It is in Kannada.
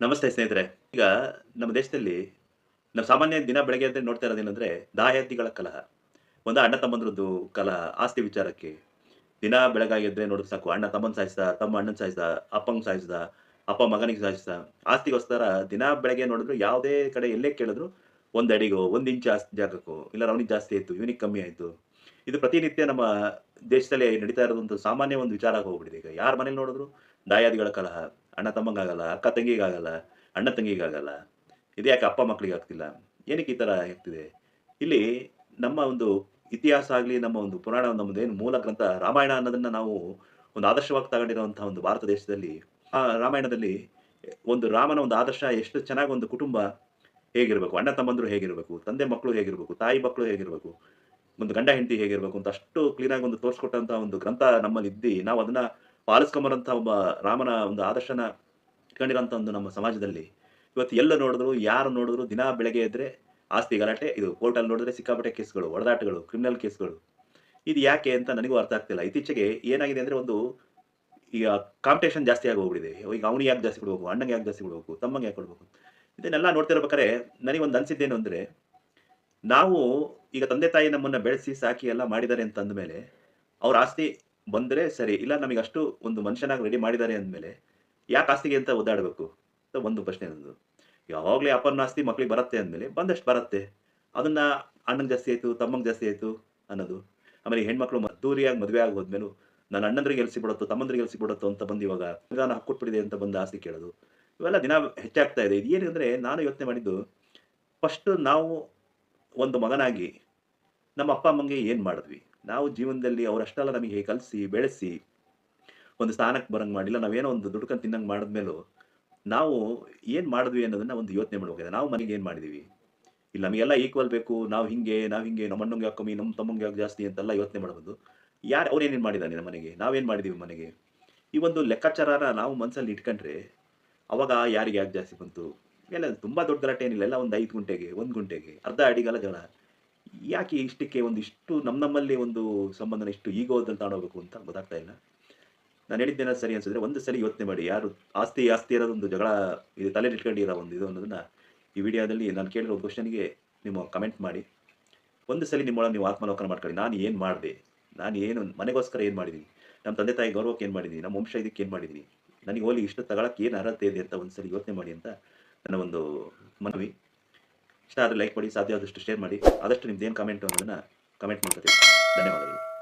ನಮಸ್ತೆ ಸ್ನೇಹಿತರೆ. ಈಗ ನಮ್ಮ ದೇಶದಲ್ಲಿ ನಾವು ಸಾಮಾನ್ಯ ದಿನ ಬೆಳಗ್ಗೆ ಎದ್ದು ನೋಡ್ತಾ ಇರೋದೇನಂದ್ರೆ ದಾಯಾದಿಗಳ ಕಲಹ. ಒಂದು ಅಣ್ಣ ತಮ್ಮಂದ್ರದ್ದು ಕಲಹ, ಆಸ್ತಿ ವಿಚಾರಕ್ಕೆ. ದಿನ ಬೆಳಗಾಗಿ ಎದ್ರೆ ನೋಡಿದ್ರೆ ಸಾಕು ಅಣ್ಣ ತಮ್ಮನ್ ಸಾಯಿಸ್ದ, ತಮ್ಮ ಅಣ್ಣನ್ ಸಾಯಿಸ್ದ, ಅಪ್ಪಂಗ್ ಸಾಯಿಸ್ದ, ಅಪ್ಪ ಮಗನಿಗೆ ಸಾಯಿಸ್ದ. ಆಸ್ತಿಗೋಸ್ಕರ ದಿನ ಬೆಳಗ್ಗೆ ನೋಡಿದ್ರು ಯಾವುದೇ ಕಡೆ ಎಲ್ಲೇ ಕೇಳಿದ್ರು 1 ಅಡಿಗೋ, 1 ಇಂಚ್ ಜಾಗಕ್ಕೋ, ಇಲ್ಲ ಅವನಿಗೆ ಜಾಸ್ತಿ ಆಯ್ತು, ಇವನಿಗೆ ಕಮ್ಮಿ ಆಯ್ತು. ಇದು ಪ್ರತಿನಿತ್ಯ ನಮ್ಮ ದೇಶದಲ್ಲಿ ನಡೀತಾ ಇರೋದೊಂದು ಸಾಮಾನ್ಯ ಒಂದು ವಿಚಾರ ಆಗಿ ಹೋಗ್ಬಿಟ್ಟಿದೆ ಈಗ. ಯಾರ ಮನೇಲಿ ನೋಡಿದ್ರು ದಾಯಾದಿಗಳ ಕಲಹ. ಅಣ್ಣ ತಮ್ಮಂಗಾಗಲ್ಲ, ಅಕ್ಕ ತಂಗಿಗಾಗಲ್ಲ, ಅಣ್ಣ ತಂಗಿಗಾಗಲ್ಲ. ಇದ್ಯಾಕೆ ಅಪ್ಪ ಮಕ್ಕಳಿಗೆ ಆಗ್ತಿಲ್ಲ? ಏನಕ್ಕೆ ಈ ತರ ಆಗ್ತಿದೆ? ಇಲ್ಲಿ ನಮ್ಮ ಒಂದು ಇತಿಹಾಸ ಆಗ್ಲಿ, ನಮ್ಮ ಒಂದು ಪುರಾಣ ನಮ್ಮದೇನು ಮೂಲ ಗ್ರಂಥ ರಾಮಾಯಣ ಅನ್ನೋದನ್ನ ನಾವು ಒಂದು ಆದರ್ಶವಾಗಿ ತಗೊಂಡಿರುವಂತಹ ಒಂದು ಭಾರತ ದೇಶದಲ್ಲಿ, ಆ ರಾಮಾಯಣದಲ್ಲಿ ಒಂದು ರಾಮನ ಒಂದು ಆದರ್ಶ ಎಷ್ಟು ಚೆನ್ನಾಗಿ ಒಂದು ಕುಟುಂಬ ಹೇಗಿರಬೇಕು, ಅಣ್ಣ ತಮ್ಮಂದಿರು ಹೇಗಿರಬೇಕು, ತಂದೆ ಮಕ್ಕಳು ಹೇಗಿರಬೇಕು, ತಾಯಿ ಮಕ್ಕಳು ಹೇಗಿರಬೇಕು, ಒಂದು ಗಂಡ ಹೆಂಡತಿ ಹೇಗಿರಬೇಕು ಅಂತ ಅಷ್ಟು ಕ್ಲೀನ್ ಆಗಿ ಒಂದು ತೋರಿಸ್ಕೊಟ್ಟಂತಹ ಒಂದು ಗ್ರಂಥ ನಮ್ಮಲ್ಲಿ ನಾವು ಅದನ್ನ ಪಾಲಿಸ್ಕೊಂಬರಂತ ಒಬ್ಬ ರಾಮನ ಒಂದು ಆದರ್ಶನ ಇಟ್ಕೊಂಡಿರೋಂಥ ಒಂದು ನಮ್ಮ ಸಮಾಜದಲ್ಲಿ ಇವತ್ತು ಎಲ್ಲ ನೋಡಿದ್ರು, ಯಾರು ನೋಡಿದ್ರು ದಿನ ಬೆಳಗ್ಗೆ ಎದ್ರೆ ಆಸ್ತಿ ಗಲಾಟೆ, ಇದು ಕೋರ್ಟಲ್ಲಿ ನೋಡಿದ್ರೆ ಸಿಕ್ಕಾಪಟ್ಟೆ ಕೇಸ್‌ಗಳು, ಹೊಡೆದಾಟಗಳು, ಕ್ರಿಮಿನಲ್ ಕೇಸ್‌ಗಳು. ಇದು ಯಾಕೆ ಅಂತ ನನಗೂ ಅರ್ಥ ಆಗ್ತಿಲ್ಲ. ಇತ್ತೀಚೆಗೆ ಏನಾಗಿದೆ ಅಂದ್ರೆ ಒಂದು ಈಗ ಕಾಂಪಿಟೇಷನ್ ಜಾಸ್ತಿ ಆಗಿ ಹೋಗ್ಬಿಟ್ಟಿದೆ. ಈಗ ಅವ್ನಿಗೆ ಯಾಕೆ ಜಾಸ್ತಿ ಕೊಡ್ಬೇಕು, ಅಣ್ಣಂಗೆ ಯಾಕೆ ಜಾಸ್ತಿ ಕೊಡ್ಬೇಕು, ತಮ್ಮಂಗೆ ಯಾಕೆ ಕೊಡ್ಬೇಕು. ಇದನ್ನೆಲ್ಲ ನೋಡ್ತಿರ್ಬೇಕಾದ್ರೆ ನನಗೊಂದು ಅನ್ಸಿದ್ದೇನು ಅಂದ್ರೆ, ನಾವು ಈಗ ತಂದೆ ತಾಯಿ ನಮ್ಮನ್ನ ಬೆಳೆಸಿ, ಸಾಕಿ ಎಲ್ಲ ಮಾಡಿದ್ದಾರೆ ಅಂತ ಅಂದ್ಮೇಲೆ, ಅವ್ರ ಆಸ್ತಿ ಬಂದ್ರೆ ಸರಿ, ಇಲ್ಲ ನಮಗೆ ಅಷ್ಟು ಒಂದು ಮನುಷ್ಯನಾಗಿ ರೆಡಿ ಮಾಡಿದ್ದಾರೆ ಅಂದ್ಮೇಲೆ, ಯಾಕೆ ಆಸ್ತಿಗೆ ಅಂತ ಒದ್ದಾಡಬೇಕು? ಅಂತ ಒಂದು ಪ್ರಶ್ನೆ ನಂದು. ಯಾವಾಗ್ಲೇ ಅಪ್ಪನ ಆಸ್ತಿ ಮಕ್ಳಿಗೆ ಬರತ್ತೆ ಅಂದ್ಮೇಲೆ, ಬಂದಷ್ಟು ಬರತ್ತೆ. ಅದನ್ನ ಅಣ್ಣಂಗೆ ಜಾಸ್ತಿ ಆಯ್ತು, ತಮ್ಮಂಗೆ ಜಾಸ್ತಿ ಆಯ್ತು ಅನ್ನೋದು. ಆಮೇಲೆ ಈ ಹೆಣ್ಮಕ್ಳು ಅದ್ದೂರಿಯಾಗಿ ಮದುವೆ ಆಗಿ ಹೋದ್ಮೇಲೂ, ನನ್ನ ಅಣ್ಣಂದ್ರಿಗೆ ಎಲ್ಲಿ ಸಿಗ್ಬಿಡುತ್ತೋ, ತಮ್ಮಂದ್ರಿಗೆ ಎಲ್ಲಿ ಸಿಗ್ಬಿಡುತ್ತೋ ಅಂತ ಬಂದು ಇವಾಗ ಸಂವಿಧಾನ ಹಕ್ಕು ಕೊಟ್ಬಿಟ್ಟಿದೆ ಅಂತ ಬಂದು ಆಸ್ತಿ ಕೇಳೋದು. ಇವೆಲ್ಲ ದಿನ ಹೆಚ್ಚಾಗ್ತಾ ಇದೆ. ಇದು ಏನಂದ್ರೆ ನಾನು ಯೋಚನೆ ಮಾಡಿದ್ದು, ಫಸ್ಟ್ ನಾವು ಒಂದು ಮಗನಾಗಿ ನಮ್ಮ ಅಪ್ಪ ಅಮ್ಮಂಗೆ ಏನ್ ಮಾಡಿದ್ವಿ? ನಾವು ಜೀವನದಲ್ಲಿ ಅವರಷ್ಟೆಲ್ಲ ನಮಗೆ ಕಲಿಸಿ, ಬೆಳೆಸಿ, ಒಂದು ಸ್ಥಾನಕ್ಕೆ ಬರಂಗ್ ಮಾಡಿ, ಇಲ್ಲ ನಾವೇನೋ ಒಂದು ದುಡ್ಕೊಂಡ್ ತಿನ್ನಂಗ್ ಮಾಡಿದ್ಮೇಲೂ, ನಾವು ಏನ್ ಮಾಡಿದ್ವಿ ಅನ್ನೋದನ್ನ ಒಂದು ಯೋಚನೆ ಮಾಡ್ಬೇಕಾಗಿದೆ. ನಾವು ಮನೆಗೆ ಏನ್ ಮಾಡಿದೀವಿ? ಇಲ್ಲಿ ನಮಗೆಲ್ಲ ಈಕ್ವಲ್ ಬೇಕು, ನಾವು ಹಿಂಗೆ, ನಮ್ಮ ಅಣ್ಣಂಗೆ ಯಾಕೆ ಕಮ್ಮಿ, ನಮ್ಮ ತಮ್ಮಂಗೆ ಯಾಕೆ ಜಾಸ್ತಿ ಅಂತೆಲ್ಲ ಯೋಚನೆ ಮಾಡಬಾರದು. ಅವ್ನೇನೇನ್ ಮಾಡಿದಾನೆ ನಮ್ಮ ಮನೆಗೆ? ನಾವೇನ್ ಮಾಡಿದೀವಿ ಮನೆಗೆ? ಈ ಒಂದು ಲೆಕ್ಕಾಚಾರನ ನಾವು ಮನಸ್ಸಲ್ಲಿ ಇಟ್ಕೊಂಡ್ರೆ, ಅವಾಗ ಯಾರಿಗೆ ಯಾಕೆ ಜಾಸ್ತಿ ಬಂತು? ಎಲ್ಲ ತುಂಬಾ ದೊಡ್ಡ ಗಲಾಟೆ ಏನಿಲ್ಲ. ಎಲ್ಲ ಒಂದು 5 ಗುಂಟೆಗೆ, 1 ಗುಂಟೆಗೆ, ಅರ್ಧ ಅಡಿಗೆಲ್ಲ ಜಗಳ. ಯಾಕೆ ಇಷ್ಟಕ್ಕೆ ಒಂದಿಷ್ಟು ನಮ್ಮಲ್ಲಿ ಒಂದು ಸಂಬಂಧನ ಇಷ್ಟು ಈಗೋದಲ್ಲಿ ತಗೊಂಡೋಗ್ಬೇಕು ಅಂತ ಗೊತ್ತಾಗ್ತಾ ಇಲ್ಲ. ನಾನು ಹೇಳಿದ್ದೇನಾದ್ರು ಸರಿ ಅನ್ಸಿದ್ರೆ ಒಂದು ಸಲ ಯೋಚನೆ ಮಾಡಿ. ಯಾರು ಆಸ್ತಿ ಇರೋದೊಂದು ಜಗಳ ಇದು ತಲೆಲಿ ಇಟ್ಕೊಂಡಿರೋ ಒಂದು ಇದು ಅನ್ನೋದನ್ನ ಈ ವಿಡಿಯೋದಲ್ಲಿ ನಾನು ಕೇಳಿರೋ ಕ್ವೆಶ್ಚನ್‌ಗೆ ನೀವು ಕಮೆಂಟ್ ಮಾಡಿ. ಒಂದು ಸಲ ನಿಮ್ಮೊಳಗೆ ನೀವು ಆತ್ಮಾವಲೋಕನ ಮಾಡ್ಕೊಳ್ಳಿ. ನಾನು ಏನು ಮಾಡಿದೆ? ನಾನು ಏನು ಮನೆಗೋಸ್ಕರ ಏನು ಮಾಡಿದ್ದೀನಿ? ನಮ್ಮ ತಂದೆ ತಾಯಿ ಗೌರವಕ್ಕೆ ಏನು ಮಾಡಿದ್ದೀನಿ? ನಮ್ಮ ವಂಶ ಇದಕ್ಕೆ ಏನು ಮಾಡಿದ್ದೀನಿ? ನನಗೆ ಹೋಗ್ಲಿ ಇಷ್ಟು ತಗೊಳಕ್ಕೆ ಏನು ಅರ್ಹತೆ ಇದೆ ಅಂತ ಒಂದು ಸಲ ಯೋಚನೆ ಮಾಡಿ ಅಂತ ನನ್ನ ಒಂದು ಮನವಿ. ಇಷ್ಟ ಆದರೆ ಲೈಕ್ ಮಾಡಿ, ಸಾಧ್ಯ ಆದಷ್ಟು ಶೇರ್ ಮಾಡಿ. ಆದಷ್ಟು ನಿಮ್ದೇನು ಕಮೆಂಟು ಅನ್ನೋದನ್ನ ಕಮೆಂಟ್ ಮಾಡ್ತಾ ತಿಳಿಸಿ. ಧನ್ಯವಾದಗಳು.